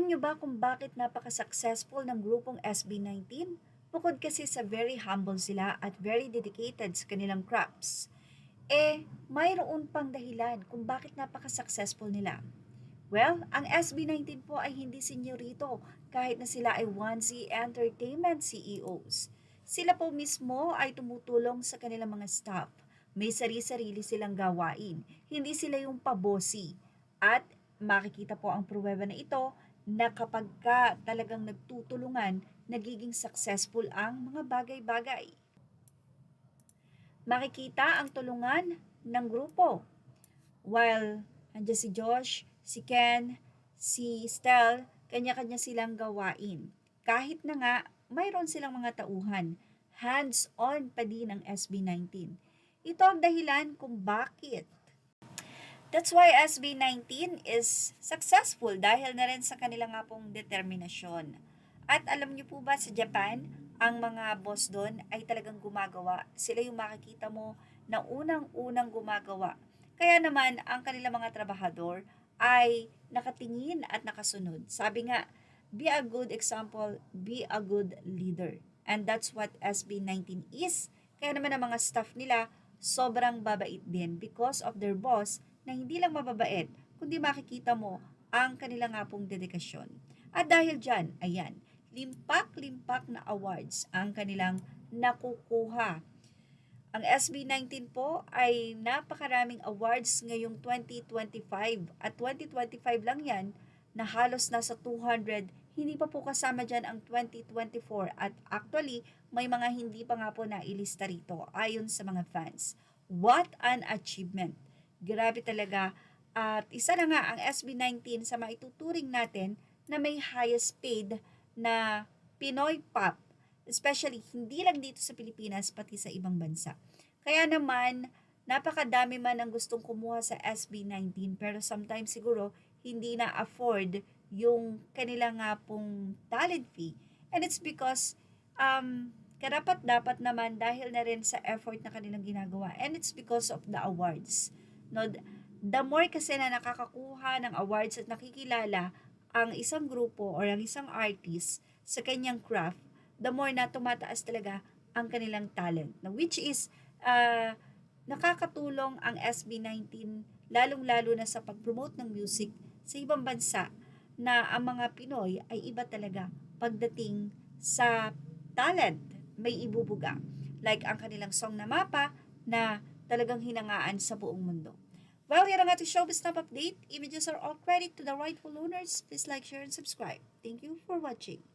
niyo ba kung bakit napaka-successful ng grupong SB19? Bukod kasi sa very humble sila at very dedicated sa kanilang crafts, mayroon pang dahilan kung bakit napaka-successful nila. Well, ang SB19 po ay hindi senyorito kahit na sila ay 1Z Entertainment CEOs. Sila po mismo ay tumutulong sa kanilang mga staff. May sari-sarili silang gawain. Hindi sila yung pabosi. At makikita po ang pruweba na ito na kapag ka talagang nagtutulungan, nagiging successful ang mga bagay-bagay. Makikita ang tulungan ng grupo. While andyan si Josh, si Ken, si Stel, kanya-kanya silang gawain. Kahit na nga, mayroon silang mga tauhan. Hands-on pa din ang SB19. Ito ang dahilan kung bakit. That's why SB19 is successful dahil na rin sa kanila nga pong determinasyon. At alam niyo po ba sa Japan, ang mga boss doon ay talagang gumagawa. Sila yung makikita mo na unang-unang gumagawa. Kaya naman, ang kanilang mga trabahador ay nakatingin at nakasunod. Sabi nga, be a good example, be a good leader. And that's what SB19 is. Kaya naman ang mga staff nila, sobrang babait din because of their boss na hindi lang mababait, kundi makikita mo ang kanilang nga pong dedikasyon. At dahil dyan, ayan, limpak-limpak na awards ang kanilang nakukuha. Ang SB19 po ay napakaraming awards ngayong 2025 at 2025 lang yan na halos nasa 200, hindi pa po kasama dyan ang 2024 at actually may mga hindi pa nga po nailista rito ayon sa mga fans. What an achievement! Grabe talaga. At isa na nga ang SB19 sa maituturing natin na may highest paid na Pinoy pop. Especially, hindi lang dito sa Pilipinas, pati sa ibang bansa. Kaya naman, napakadami man ang gustong kumuha sa SB19, pero sometimes siguro, hindi na afford yung kanila nga pong talent fee. And it's because, karapat-dapat naman dahil na rin sa effort na kanilang ginagawa. And it's because of the awards. No, the more kasi na nakakakuha ng awards at nakikilala ang isang grupo or ang isang artist sa kanyang craft, the more na tumataas talaga ang kanilang talent. No, which is, nakakatulong ang SB19 lalong-lalo na sa pag-promote ng music sa ibang bansa na ang mga Pinoy ay iba talaga pagdating sa talent may ibubuga. Like ang kanilang song na Mapa na talagang hinangaan sa buong mundo. Well, yan ang ating showbiz top update. Images are all credit to the rightful owners. Please like, share, and subscribe. Thank you for watching.